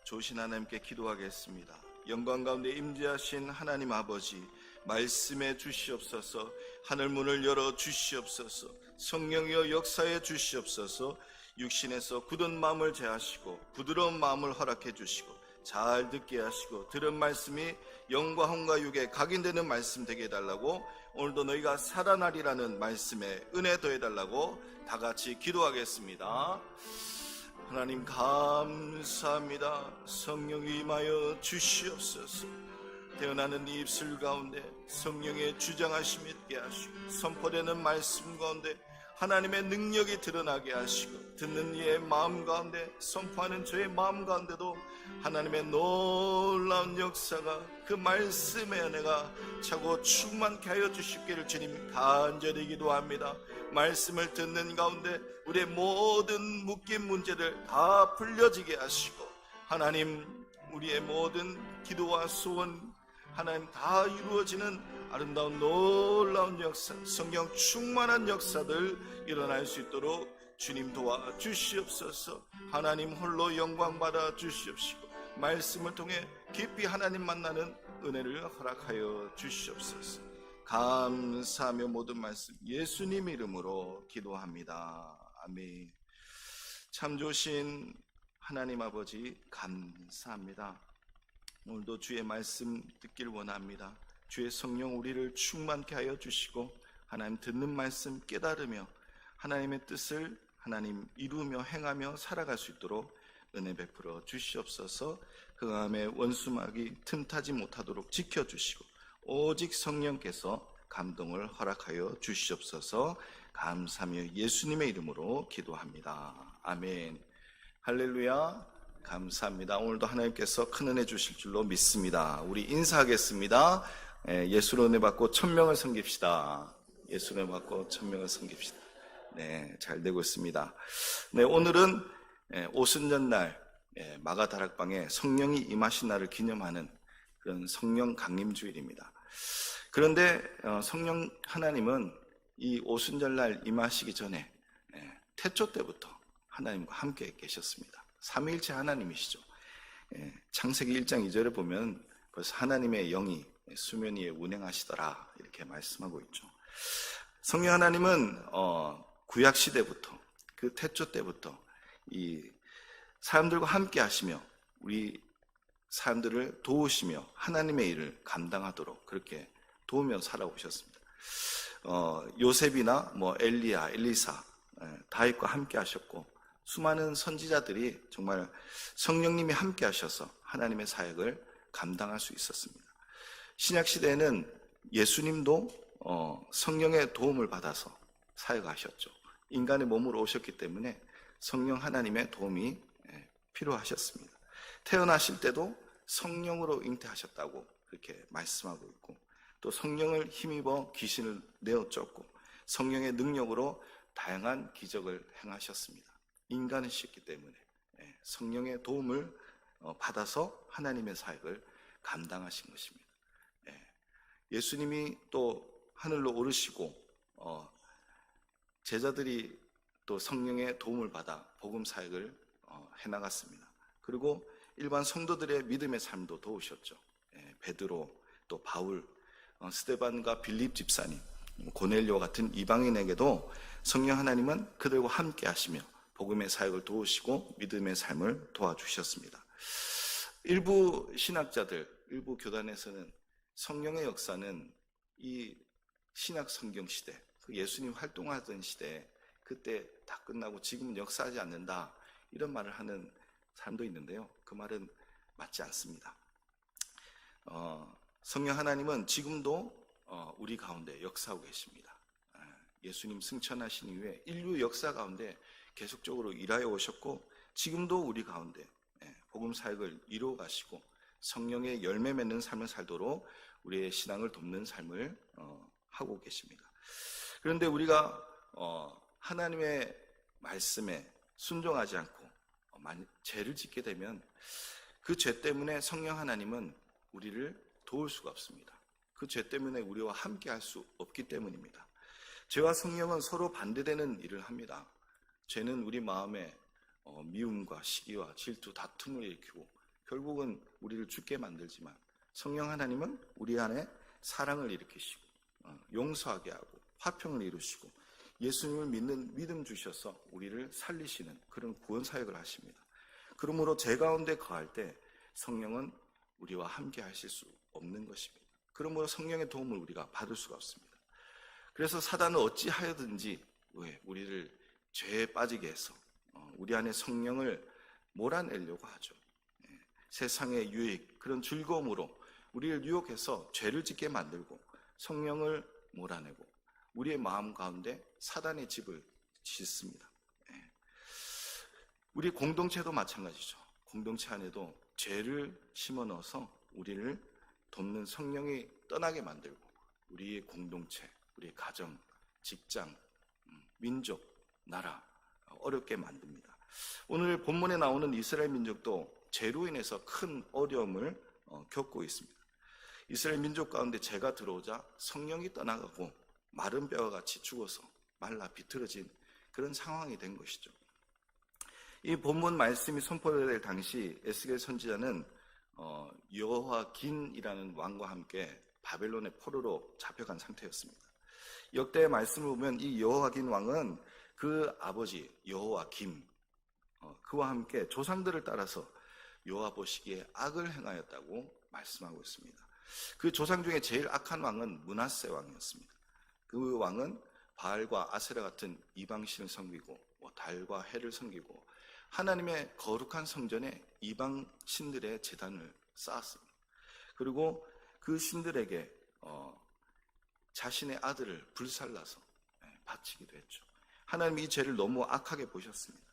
조신 하나님께 기도하겠습니다. 영광 가운데 임재하신 하나님 아버지, 말씀해 주시옵소서. 하늘문을 열어 주시옵소서. 성령이여 역사해 주시옵소서. 육신에서 굳은 마음을 제하시고 부드러운 마음을 허락해 주시고 잘 듣게 하시고 들은 말씀이 영과 혼과 육에 각인되는 말씀 되게 해달라고, 오늘도 너희가 살아나리라는 말씀에 은혜 더해달라고 다 같이 기도하겠습니다. 하나님 감사합니다. 성령이 임하여 주시옵소서. 태어나는 이 입술 가운데 성령의 주장하심이 있게 하시고, 선포되는 말씀 가운데 하나님의 능력이 드러나게 하시고, 듣는 이의 마음 가운데, 선포하는 저의 마음 가운데도 하나님의 놀라운 역사가, 그 말씀의 은혜가 차고 충만케 하여 주시기를 주님 간절히 기도합니다. 말씀을 듣는 가운데 우리의 모든 묶인 문제를 다 풀려지게 하시고, 하나님 우리의 모든 기도와 소원 하나님 다 이루어지는 아름다운 놀라운 역사, 성령 충만한 역사들 일어날 수 있도록 주님 도와주시옵소서. 하나님 홀로 영광 받아 주시옵시고, 말씀을 통해 깊이 하나님 만나는 은혜를 허락하여 주시옵소서. 감사하며 모든 말씀 예수님 이름으로 기도합니다. 아멘. 참 좋으신 하나님 아버지 감사합니다. 오늘도 주의 말씀 듣길 원합니다. 주의 성령 우리를 충만케 하여 주시고, 하나님 듣는 말씀 깨달으며 하나님의 뜻을 하나님 이루며 행하며 살아갈 수 있도록 은혜 베풀어 주시옵소서. 그 다음에 원수막이 틈타지 못하도록 지켜주시고, 오직 성령께서 감동을 허락하여 주시옵소서. 감사하며 예수님의 이름으로 기도합니다. 아멘. 할렐루야. 감사합니다. 오늘도 하나님께서 큰 은혜 주실 줄로 믿습니다. 우리 인사하겠습니다. 예수로 은혜 받고 1000명을 섬깁시다. 예수로 은혜 받고 1000명을 섬깁시다. 네, 잘 되고 있습니다. 네, 오늘은 오순절날 마가다락방에 성령이 임하신 날을 기념하는 그런 성령 강림주일입니다. 그런데 성령 하나님은 이 오순절날 임하시기 전에 태초 때부터 하나님과 함께 계셨습니다. 삼위일체 하나님이시죠. 창세기 1장 2절에 보면 벌써 하나님의 영이 수면 위에 운행하시더라 이렇게 말씀하고 있죠. 성령 하나님은 구약 시대부터, 그 태초 때부터 이 사람들과 함께 하시며 우리 사람들을 도우시며 하나님의 일을 감당하도록 그렇게 도우며 살아오셨습니다. 요셉이나 엘리야, 엘리사, 다윗과 함께 하셨고, 수많은 선지자들이 정말 성령님이 함께 하셔서 하나님의 사역을 감당할 수 있었습니다. 신약 시대에는 예수님도 성령의 도움을 받아서 사역하셨죠. 인간의 몸으로 오셨기 때문에 성령 하나님의 도움이 필요하셨습니다. 태어나실 때도 성령으로 잉태하셨다고 그렇게 말씀하고 있고, 또 성령을 힘입어 귀신을 내어 쫓고 성령의 능력으로 다양한 기적을 행하셨습니다. 인간이셨기 때문에 성령의 도움을 받아서 하나님의 사역을 감당하신 것입니다. 예수님이 또 하늘로 오르시고 제자들이 또 성령의 도움을 받아 복음 사역을 해나갔습니다. 그리고 일반 성도들의 믿음의 삶도 도우셨죠. 베드로, 또 바울, 스데반과 빌립 집사님, 고넬료 같은 이방인에게도 성령 하나님은 그들과 함께 하시며 복음의 사역을 도우시고 믿음의 삶을 도와주셨습니다. 일부 신학자들, 일부 교단에서는 성령의 역사는 이 신약 성경 시대, 그 예수님 활동하던 시대, 그때 다 끝나고 지금은 역사하지 않는다, 이런 말을 하는 사람도 있는데요, 그 말은 맞지 않습니다. 성령 하나님은 지금도 우리 가운데 역사하고 계십니다. 예수님 승천하신 이후에 인류 역사 가운데 계속적으로 일하여 오셨고, 지금도 우리 가운데 복음 사역을 이루어 가시고 성령의 열매 맺는 삶을 살도록 우리의 신앙을 돕는 삶을 하고 계십니다. 그런데 우리가 하나님의 말씀에 순종하지 않고 죄를 짓게 되면 그 죄 때문에 성령 하나님은 우리를 도울 수가 없습니다. 그 죄 때문에 우리와 함께 할 수 없기 때문입니다. 죄와 성령은 서로 반대되는 일을 합니다. 죄는 우리 마음에 미움과 시기와 질투, 다툼을 일으키고, 결국은 우리를 죽게 만들지만 성령 하나님은 우리 안에 사랑을 일으키시고 용서하게 하고 화평을 이루시고 예수님을 믿는 믿음 주셔서 우리를 살리시는 그런 구원 사역을 하십니다. 그러므로 제 가운데 거할 때 성령은 우리와 함께 하실 수 없는 것입니다. 그러므로 성령의 도움을 우리가 받을 수가 없습니다. 그래서 사단은 어찌하여든지 우리를 죄에 빠지게 해서 우리 안에 성령을 몰아내려고 하죠. 세상의 유익, 그런 즐거움으로 우리를 유혹해서 죄를 짓게 만들고 성령을 몰아내고 우리의 마음 가운데 사단의 집을 짓습니다. 우리 공동체도 마찬가지죠. 공동체 안에도 죄를 심어 넣어서 우리를 돕는 성령이 떠나게 만들고 우리의 공동체, 우리의 가정, 직장, 민족, 나라 어렵게 만듭니다. 오늘 본문에 나오는 이스라엘 민족도 죄로 인해서 큰 어려움을 겪고 있습니다. 이스라엘 민족 가운데 죄가 들어오자 성령이 떠나가고 마른 뼈와 같이 죽어서 말라 비틀어진 그런 상황이 된 것이죠. 이 본문 말씀이 선포될 당시 에스겔 선지자는 여호와긴이라는 왕과 함께 바벨론의 포로로 잡혀간 상태였습니다. 역대의 말씀을 보면 이 여호와긴 왕은 그 아버지 여호와김 그와 함께 조상들을 따라서 여호와 보시기에 악을 행하였다고 말씀하고 있습니다. 그 조상 중에 제일 악한 왕은 므낫세 왕이었습니다. 그 왕은 바알과 아세라 같은 이방신을 섬기고 달과 해를 섬기고 하나님의 거룩한 성전에 이방 신들의 제단을 쌓았습니다. 그리고 그 신들에게 자신의 아들을 불살라서 바치기도 했죠. 하나님이 이 죄를 너무 악하게 보셨습니다.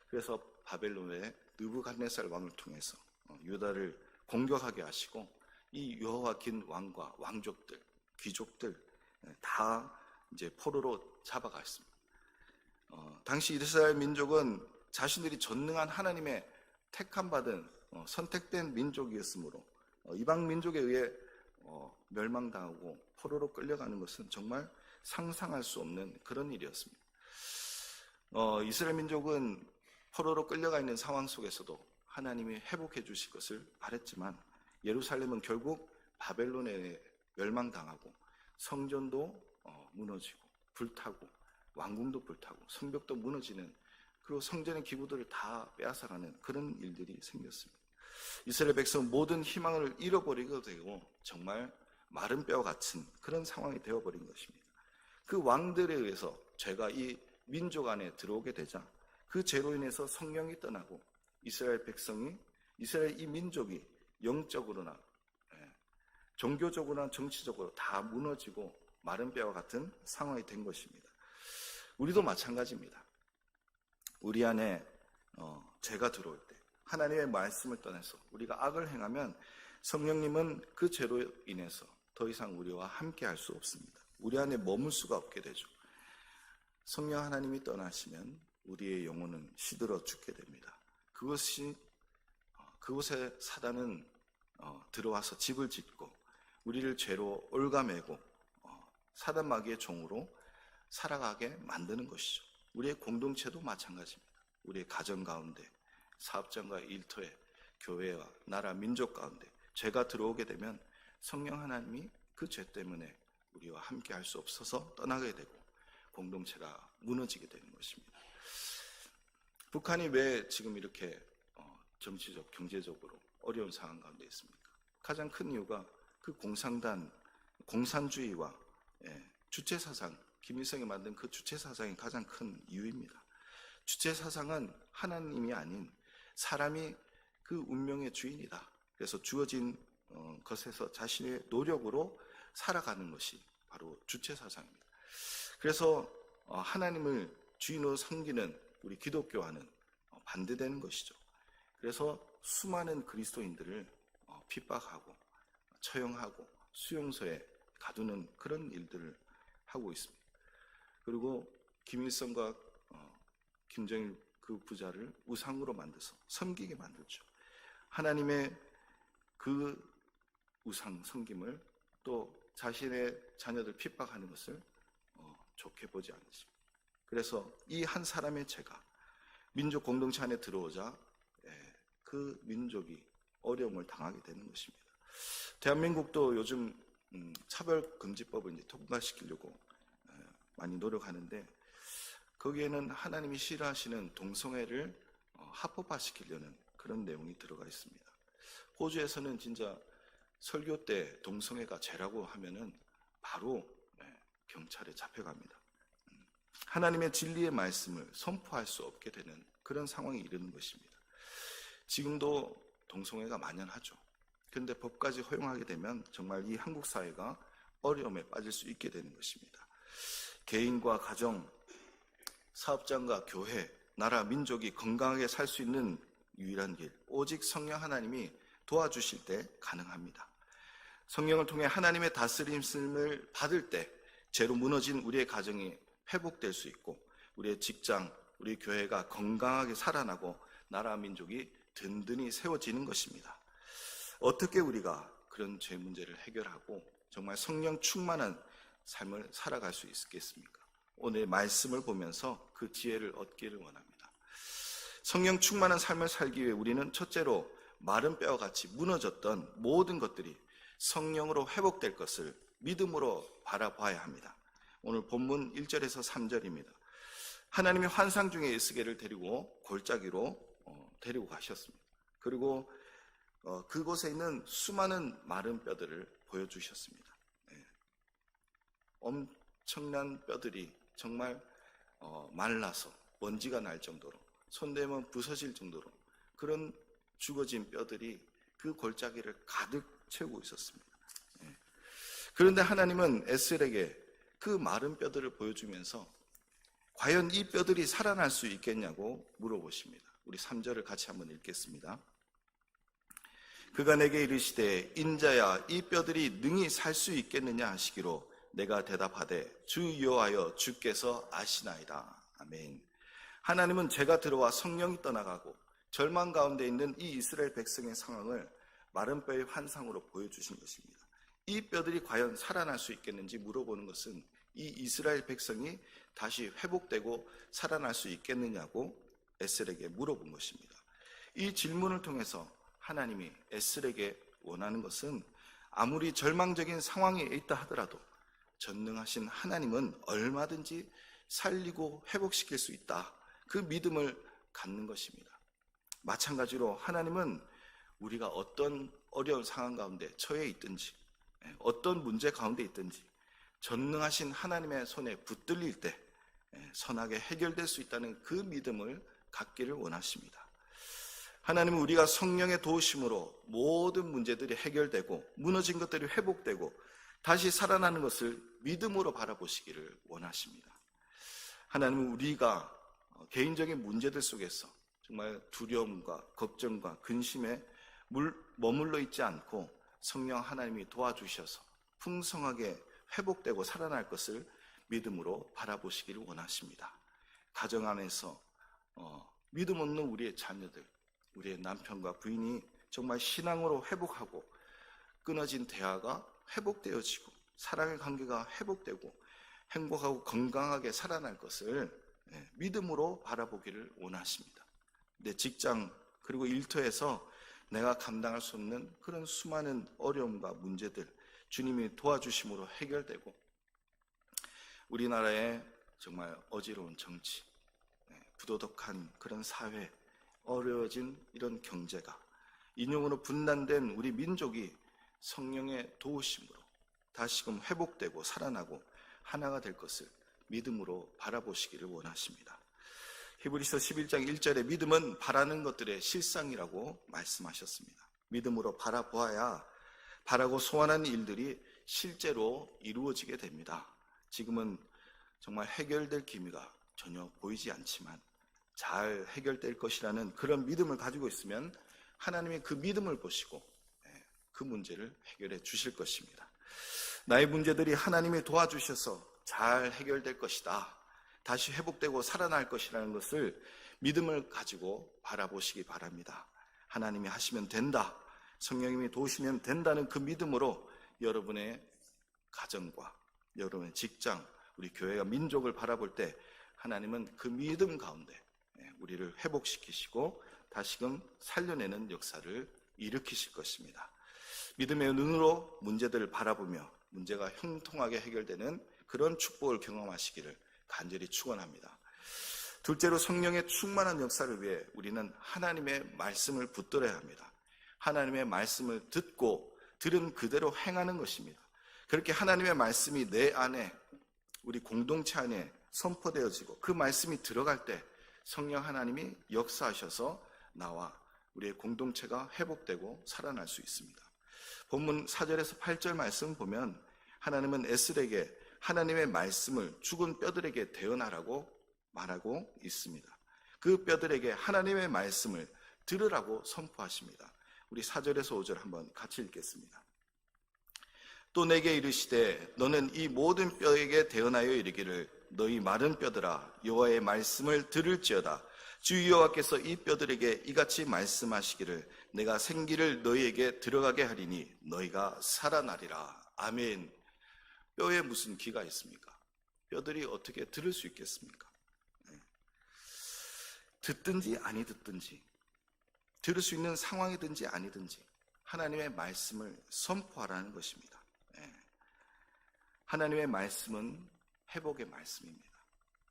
그래서 바벨론의 느부갓네살 왕을 통해서 유다를 공격하게 하시고 이 여호와긴 왕과 왕족들, 귀족들 다 이제 포로로 잡아갔습니다. 당시 이스라엘 민족은 자신들이 전능한 하나님의 택함 받은 선택된 민족이었으므로 이방 민족에 의해 멸망당하고 포로로 끌려가는 것은 정말 상상할 수 없는 그런 일이었습니다. 이스라엘 민족은 포로로 끌려가 있는 상황 속에서도 하나님이 회복해 주실 것을 바랬지만 예루살렘은 결국 바벨론에 멸망당하고 성전도 무너지고 불타고 왕궁도 불타고 성벽도 무너지는 그리고 성전의 기구들을 다 빼앗아가는 그런 일들이 생겼습니다. 이스라엘 백성은 모든 희망을 잃어버리게 되고 정말 마른 뼈와 같은 그런 상황이 되어버린 것입니다. 그 왕들에 의해서 죄가 이 민족 안에 들어오게 되자 그 죄로 인해서 성령이 떠나고 이스라엘 백성이 이스라엘 이 민족이 영적으로나 종교적으로나 정치적으로 다 무너지고 마른 뼈와 같은 상황이 된 것입니다. 우리도 마찬가지입니다. 우리 안에 죄가 들어올 때 하나님의 말씀을 떠나서 우리가 악을 행하면 성령님은 그 죄로 인해서 더 이상 우리와 함께 할 수 없습니다. 우리 안에 머물 수가 없게 되죠. 성령 하나님이 떠나시면 우리의 영혼은 시들어 죽게 됩니다. 그곳에 사단은 들어와서 집을 짓고 우리를 죄로 올가매고 사단 마귀의 종으로 살아가게 만드는 것이죠. 우리의 공동체도 마찬가지입니다. 우리의 가정 가운데, 사업장과 일터에, 교회와 나라, 민족 가운데 죄가 들어오게 되면 성령 하나님이 그 죄 때문에 우리와 함께 할 수 없어서 떠나게 되고 공동체가 무너지게 되는 것입니다. 북한이 왜 지금 이렇게 정치적, 경제적으로 어려운 상황 가운데 있습니까? 가장 큰 이유가 그 공산주의와 주체사상, 김일성이 만든 그 주체사상이 가장 큰 이유입니다. 주체사상은 하나님이 아닌 사람이 그 운명의 주인이다. 그래서 주어진 것에서 자신의 노력으로 살아가는 것이 바로 주체사상입니다. 그래서 하나님을 주인으로 섬기는 우리 기독교와는 반대되는 것이죠. 그래서 수많은 그리스도인들을 핍박하고 처형하고 수용소에 가두는 그런 일들을 하고 있습니다. 그리고 김일성과 김정일 그 부자를 우상으로 만들어서 섬기게 만들죠. 하나님의 그 우상 섬김을 또 자신의 자녀들 핍박하는 것을 좋게 보지 않습니다. 그래서 이 한 사람의 죄가 민족 공동체 안에 들어오자 그 민족이 어려움을 당하게 되는 것입니다. 대한민국도 요즘 차별금지법을 이제 통과시키려고 많이 노력하는데, 거기에는 하나님이 싫어하시는 동성애를 합법화시키려는 그런 내용이 들어가 있습니다. 호주에서는 진짜 설교 때 동성애가 죄라고 하면은 바로 경찰에 잡혀갑니다. 하나님의 진리의 말씀을 선포할 수 없게 되는 그런 상황에 이르는 것입니다. 지금도 동성애가 만연하죠. 그런데 법까지 허용하게 되면 정말 이 한국 사회가 어려움에 빠질 수 있게 되는 것입니다. 개인과 가정, 사업장과 교회, 나라, 민족이 건강하게 살 수 있는 유일한 길, 오직 성령 하나님이 도와주실 때 가능합니다. 성령을 통해 하나님의 다스림을 받을 때 죄로 무너진 우리의 가정이 회복될 수 있고, 우리의 직장, 우리 교회가 건강하게 살아나고 나라 민족이 든든히 세워지는 것입니다. 어떻게 우리가 그런 죄 문제를 해결하고 정말 성령 충만한 삶을 살아갈 수 있겠습니까? 오늘 말씀을 보면서 그 지혜를 얻기를 원합니다. 성령 충만한 삶을 살기 위해 우리는 첫째로 마른 뼈와 같이 무너졌던 모든 것들이 성령으로 회복될 것을 믿음으로 바라봐야 합니다. 오늘 본문 1절에서 3절입니다. 하나님이 환상 중에 에스겔을 데리고 골짜기로 데리고 가셨습니다. 그리고 그곳에 있는 수많은 마른 뼈들을 보여주셨습니다. 엄청난 뼈들이 정말 말라서 먼지가 날 정도로, 손대면 부서질 정도로 그런 죽어진 뼈들이 그 골짜기를 가득 채우고 있었습니다. 그런데 하나님은 에스겔에게 그 마른 뼈들을 보여주면서 과연 이 뼈들이 살아날 수 있겠냐고 물어보십니다. 우리 3절을 같이 한번 읽겠습니다. 그가 내게 이르시되 인자야, 이 뼈들이 능히 살 수 있겠느냐 하시기로 내가 대답하되 주 여호와여, 주께서 아시나이다. 아멘. 하나님은 죄가 들어와 성령이 떠나가고 절망 가운데 있는 이 이스라엘 백성의 상황을 마른 뼈의 환상으로 보여주신 것입니다. 이 뼈들이 과연 살아날 수 있겠는지 물어보는 것은 이 이스라엘 백성이 다시 회복되고 살아날 수 있겠느냐고 에스겔에게 물어본 것입니다. 이 질문을 통해서 하나님이 에스겔에게 원하는 것은 아무리 절망적인 상황에 있다 하더라도 전능하신 하나님은 얼마든지 살리고 회복시킬 수 있다, 그 믿음을 갖는 것입니다. 마찬가지로 하나님은 우리가 어떤 어려운 상황 가운데 처해 있든지, 어떤 문제 가운데 있든지 전능하신 하나님의 손에 붙들릴 때 선하게 해결될 수 있다는 그 믿음을 갖기를 원하십니다. 하나님은 우리가 성령의 도우심으로 모든 문제들이 해결되고 무너진 것들이 회복되고 다시 살아나는 것을 믿음으로 바라보시기를 원하십니다. 하나님은 우리가 개인적인 문제들 속에서 정말 두려움과 걱정과 근심에 머물러 있지 않고 성령 하나님이 도와주셔서 풍성하게 회복되고 살아날 것을 믿음으로 바라보시기를 원하십니다. 가정 안에서 믿음 없는 우리의 자녀들, 우리의 남편과 부인이 정말 신앙으로 회복하고 끊어진 대화가 회복되어지고 사랑의 관계가 회복되고 행복하고 건강하게 살아날 것을 믿음으로 바라보기를 원하십니다. 내 직장 그리고 일터에서 내가 감당할 수 없는 그런 수많은 어려움과 문제들 주님이 도와주심으로 해결되고, 우리나라의 정말 어지러운 정치, 부도덕한 그런 사회, 어려워진 이런 경제가, 인용으로 분단된 우리 민족이 성령의 도우심으로 다시금 회복되고 살아나고 하나가 될 것을 믿음으로 바라보시기를 원하십니다. 히브리서 11장 1절에 믿음은 바라는 것들의 실상이라고 말씀하셨습니다. 믿음으로 바라보아야 바라고 소원하는 일들이 실제로 이루어지게 됩니다. 지금은 정말 해결될 기미가 전혀 보이지 않지만 잘 해결될 것이라는 그런 믿음을 가지고 있으면 하나님이 그 믿음을 보시고 그 문제를 해결해 주실 것입니다. 나의 문제들이 하나님이 도와주셔서 잘 해결될 것이다, 다시 회복되고 살아날 것이라는 것을 믿음을 가지고 바라보시기 바랍니다. 하나님이 하시면 된다, 성령님이 도우시면 된다는 그 믿음으로 여러분의 가정과 여러분의 직장, 우리 교회와 민족을 바라볼 때 하나님은 그 믿음 가운데 우리를 회복시키시고 다시금 살려내는 역사를 일으키실 것입니다. 믿음의 눈으로 문제들을 바라보며 문제가 형통하게 해결되는 그런 축복을 경험하시기를 간절히 축원합니다. 둘째로 성령의 충만한 역사를 위해 우리는 하나님의 말씀을 붙들어야 합니다. 하나님의 말씀을 듣고 들은 그대로 행하는 것입니다. 그렇게 하나님의 말씀이 내 안에, 우리 공동체 안에 선포되어지고 그 말씀이 들어갈 때 성령 하나님이 역사하셔서 나와 우리의 공동체가 회복되고 살아날 수 있습니다. 본문 4절에서 8절 말씀 보면 하나님은 에스겔에게 하나님의 말씀을 죽은 뼈들에게 대언하라고 말하고 있습니다. 그 뼈들에게 하나님의 말씀을 들으라고 선포하십니다. 우리 4절에서 5절 한번 같이 읽겠습니다. 또 내게 이르시되 너는 이 모든 뼈에게 대언하여 이르기를 너희 마른 뼈들아 여호와의 말씀을 들을지어다. 주 여호와께서 이 뼈들에게 이같이 말씀하시기를 내가 생기를 너희에게 들어가게 하리니 너희가 살아나리라. 아멘. 뼈에 무슨 기가 있습니까? 뼈들이 어떻게 들을 수 있겠습니까? 듣든지 아니 듣든지, 들을 수 있는 상황이든지 아니든지 하나님의 말씀을 선포하라는 것입니다. 하나님의 말씀은 회복의 말씀입니다.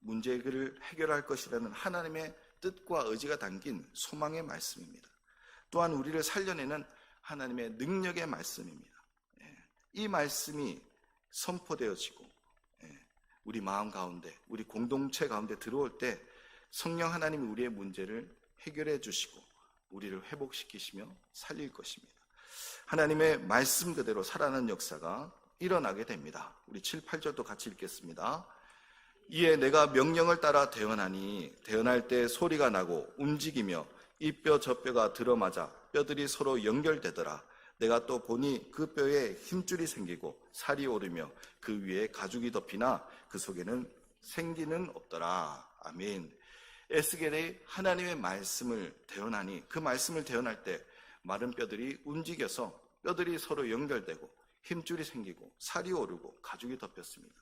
문제를 해결할 것이라는 하나님의 뜻과 의지가 담긴 소망의 말씀입니다. 또한 우리를 살려내는 하나님의 능력의 말씀입니다. 이 말씀이 선포되어지고 우리 마음 가운데, 우리 공동체 가운데 들어올 때 성령 하나님이 우리의 문제를 해결해 주시고 우리를 회복시키시며 살릴 것입니다. 하나님의 말씀 그대로 살아나는 역사가 일어나게 됩니다. 우리 7, 8절도 같이 읽겠습니다. 이에 내가 명령을 따라 대언하니 대언할 때 소리가 나고 움직이며 이 뼈 저 뼈가 들어맞아 뼈들이 서로 연결되더라. 내가 또 보니 그 뼈에 힘줄이 생기고 살이 오르며 그 위에 가죽이 덮이나 그 속에는 생기는 없더라. 아멘. 에스겔이 하나님의 말씀을 대언하니 그 말씀을 대언할 때 마른 뼈들이 움직여서 뼈들이 서로 연결되고 힘줄이 생기고 살이 오르고 가죽이 덮였습니다.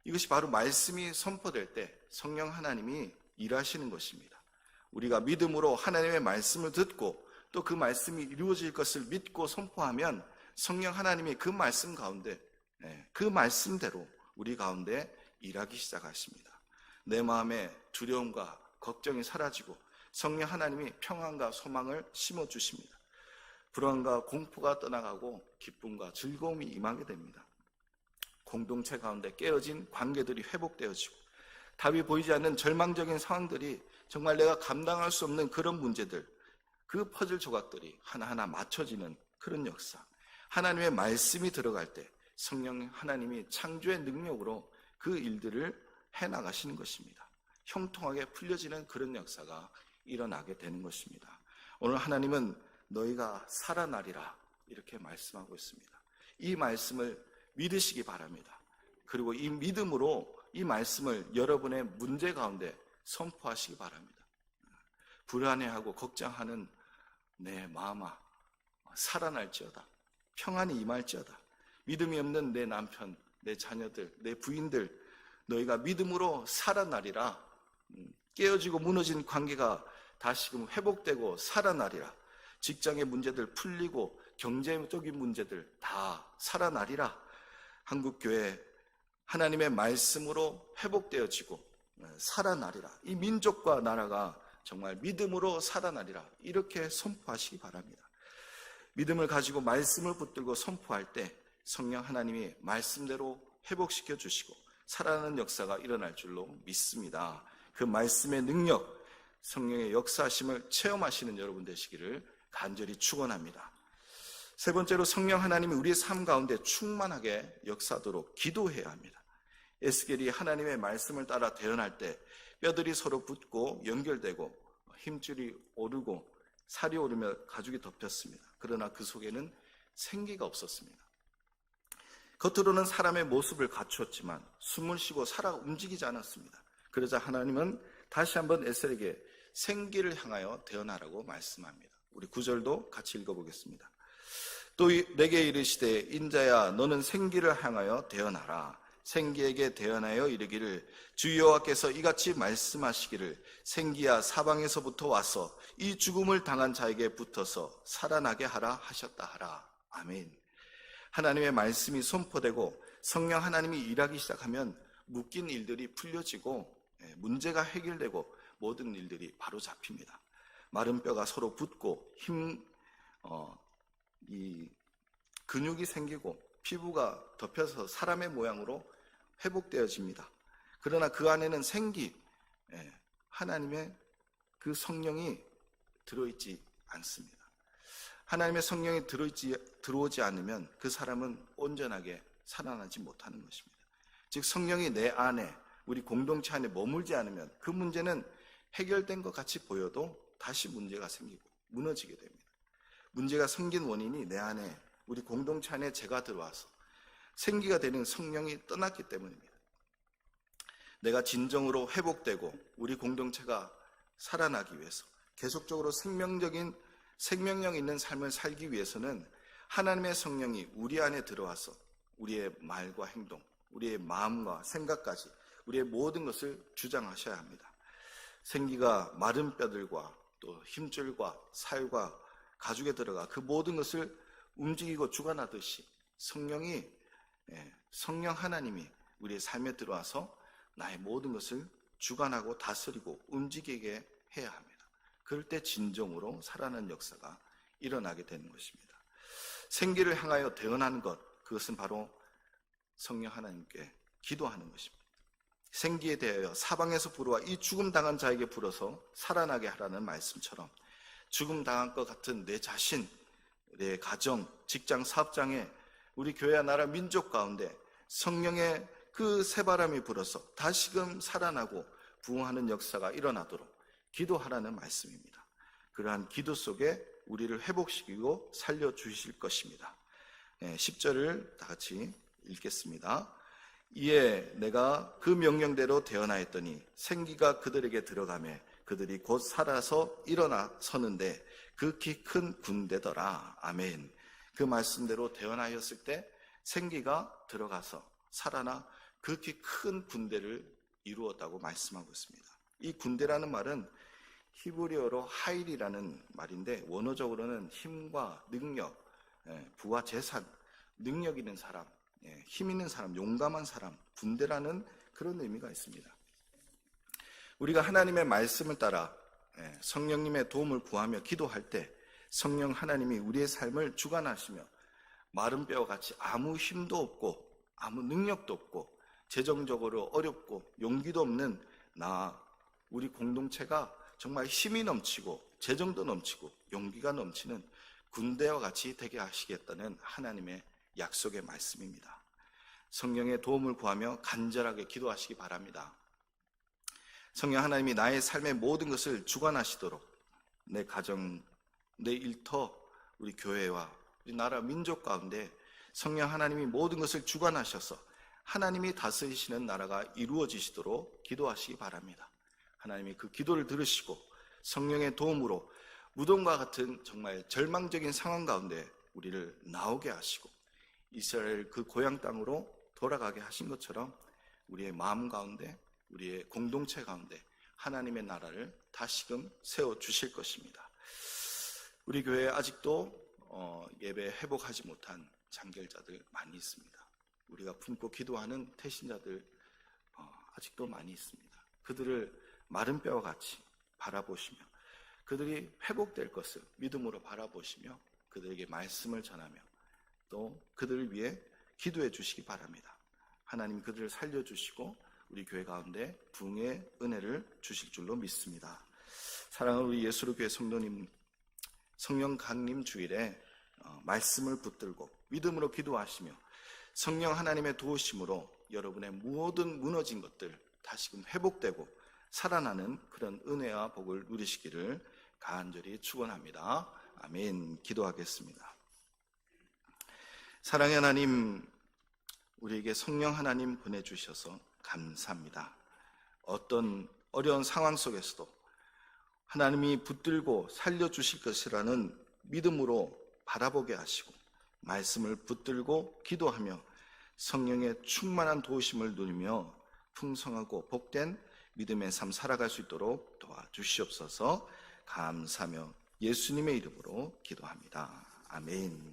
이것이 바로 말씀이 선포될 때 성령 하나님이 일하시는 것입니다. 우리가 믿음으로 하나님의 말씀을 듣고 또 그 말씀이 이루어질 것을 믿고 선포하면 성령 하나님이 그 말씀 가운데, 그 말씀대로 우리 가운데 일하기 시작하십니다. 내 마음에 두려움과 걱정이 사라지고 성령 하나님이 평안과 소망을 심어주십니다. 불안과 공포가 떠나가고 기쁨과 즐거움이 임하게 됩니다. 공동체 가운데 깨어진 관계들이 회복되어지고 답이 보이지 않는 절망적인 상황들이 정말 내가 감당할 수 없는 그런 문제들, 그 퍼즐 조각들이 하나하나 맞춰지는 그런 역사. 하나님의 말씀이 들어갈 때 성령 하나님이 창조의 능력으로 그 일들을 해나가시는 것입니다. 형통하게 풀려지는 그런 역사가 일어나게 되는 것입니다. 오늘 하나님은 너희가 살아나리라 이렇게 말씀하고 있습니다. 이 말씀을 믿으시기 바랍니다. 그리고 이 믿음으로 이 말씀을 여러분의 문제 가운데 선포하시기 바랍니다. 불안해하고 걱정하는 내 마음아 살아날지어다. 평안이 임할지어다. 믿음이 없는 내 남편, 내 자녀들, 내 부인들 너희가 믿음으로 살아나리라. 깨어지고 무너진 관계가 다시금 회복되고 살아나리라. 직장의 문제들 풀리고 경제적인 문제들 다 살아나리라. 한국교회 하나님의 말씀으로 회복되어지고 살아나리라. 이 민족과 나라가 정말 믿음으로 살아나리라. 이렇게 선포하시기 바랍니다. 믿음을 가지고 말씀을 붙들고 선포할 때 성령 하나님이 말씀대로 회복시켜 주시고 살아나는 역사가 일어날 줄로 믿습니다. 그 말씀의 능력, 성령의 역사하심을 체험하시는 여러분 되시기를 간절히 축원합니다. 세 번째로 성령 하나님이 우리의 삶 가운데 충만하게 역사하도록 기도해야 합니다. 에스겔이 하나님의 말씀을 따라 대언할 때 뼈들이 서로 붙고 연결되고 힘줄이 오르고 살이 오르며 가죽이 덮였습니다. 그러나 그 속에는 생기가 없었습니다. 겉으로는 사람의 모습을 갖추었지만 숨을 쉬고 살아 움직이지 않았습니다. 그러자 하나님은 다시 한번 에스겔에게 생기를 향하여 대언하라고 말씀합니다. 우리 9절도 같이 읽어보겠습니다. 또 내게 이르시되 인자야 너는 생기를 향하여 대언하라. 생기에게 대언하여 이르기를 주 여호와께서 이같이 말씀하시기를 생기야 사방에서부터 와서 이 죽음을 당한 자에게 붙어서 살아나게 하라 하셨다 하라. 아멘. 하나님의 말씀이 선포되고 성령 하나님이 일하기 시작하면 묶인 일들이 풀려지고 문제가 해결되고 모든 일들이 바로 잡힙니다. 마른 뼈가 서로 붙고 이 근육이 생기고 피부가 덮여서 사람의 모양으로 회복되어집니다. 그러나 그 안에는 하나님의 그 성령이 들어있지 않습니다. 하나님의 성령이 들어오지 않으면 그 사람은 온전하게 살아나지 못하는 것입니다. 즉 성령이 내 안에 우리 공동체 안에 머물지 않으면 그 문제는 해결된 것 같이 보여도 다시 문제가 생기고 무너지게 됩니다. 문제가 생긴 원인이 내 안에 우리 공동체 안에 죄가 들어와서 생기가 되는 성령이 떠났기 때문입니다. 내가 진정으로 회복되고 우리 공동체가 살아나기 위해서 계속적으로 생명력 있는 삶을 살기 위해서는 하나님의 성령이 우리 안에 들어와서 우리의 말과 행동, 우리의 마음과 생각까지 우리의 모든 것을 주장하셔야 합니다. 생기가 마른 뼈들과 또 힘줄과 살과 가죽에 들어가 그 모든 것을 움직이고 주관하듯이 성령 하나님이 우리의 삶에 들어와서 나의 모든 것을 주관하고 다스리고 움직이게 해야 합니다. 그럴 때 진정으로 살아나는 역사가 일어나게 되는 것입니다. 생기를 향하여 대언하는 것, 그것은 바로 성령 하나님께 기도하는 것입니다. 생기에 대하여 사방에서 불어와 이 죽음 당한 자에게 불어서 살아나게 하라는 말씀처럼 죽음 당한 것 같은 내 자신, 내 가정, 직장, 사업장에 우리 교회와 나라 민족 가운데 성령의 그 새바람이 불어서 다시금 살아나고 부흥하는 역사가 일어나도록 기도하라는 말씀입니다. 그러한 기도 속에 우리를 회복시키고 살려주실 것입니다. 10절을 다 같이 읽겠습니다. 이에 내가 그 명령대로 대언하였더니 생기가 그들에게 들어가매 그들이 곧 살아서 일어나 서는데 극히 큰 군대더라. 아멘. 그 말씀대로 대언하였을 때 생기가 들어가서 살아나 극히 큰 군대를 이루었다고 말씀하고 있습니다. 이 군대라는 말은 히브리어로 하일이라는 말인데 원어적으로는 힘과 능력, 부와 재산, 능력 있는 사람, 힘 있는 사람, 용감한 사람, 군대라는 그런 의미가 있습니다. 우리가 하나님의 말씀을 따라 성령님의 도움을 구하며 기도할 때 성령 하나님이 우리의 삶을 주관하시며 마른 뼈와 같이 아무 힘도 없고 아무 능력도 없고 재정적으로 어렵고 용기도 없는 우리 공동체가 정말 힘이 넘치고 재정도 넘치고 용기가 넘치는 군대와 같이 되게 하시겠다는 하나님의 약속의 말씀입니다. 성령의 도움을 구하며 간절하게 기도하시기 바랍니다. 성령 하나님이 나의 삶의 모든 것을 주관하시도록 내 가정, 내 일터, 우리 교회와 우리 나라 민족 가운데 성령 하나님이 모든 것을 주관하셔서 하나님이 다스리시는 나라가 이루어지시도록 기도하시기 바랍니다. 하나님이 그 기도를 들으시고 성령의 도움으로 무덤과 같은 정말 절망적인 상황 가운데 우리를 나오게 하시고 이스라엘 그 고향 땅으로 돌아가게 하신 것처럼 우리의 마음 가운데 우리의 공동체 가운데 하나님의 나라를 다시금 세워주실 것입니다. 우리 교회에 아직도 예배 회복하지 못한 장결자들 많이 있습니다. 우리가 품고 기도하는 태신자들 아직도 많이 있습니다. 그들을 마른 뼈와 같이 바라보시며 그들이 회복될 것을 믿음으로 바라보시며 그들에게 말씀을 전하며 또 그들을 위해 기도해 주시기 바랍니다. 하나님 그들을 살려주시고 우리 교회 가운데 부흥의 은혜를 주실 줄로 믿습니다. 사랑하는 우리 예수로 교회 성도님, 성령 강림 주일에 말씀을 붙들고 믿음으로 기도하시며 성령 하나님의 도우심으로 여러분의 모든 무너진 것들 다시금 회복되고 살아나는 그런 은혜와 복을 누리시기를 간절히 축원합니다. 아멘. 기도하겠습니다. 사랑의 하나님, 우리에게 성령 하나님 보내주셔서 감사합니다. 어떤 어려운 상황 속에서도 하나님이 붙들고 살려주실 것이라는 믿음으로 바라보게 하시고 말씀을 붙들고 기도하며 성령의 충만한 도우심을 누리며 풍성하고 복된 믿음의 삶 살아갈 수 있도록 도와주시옵소서. 감사하며 예수님의 이름으로 기도합니다. 아멘.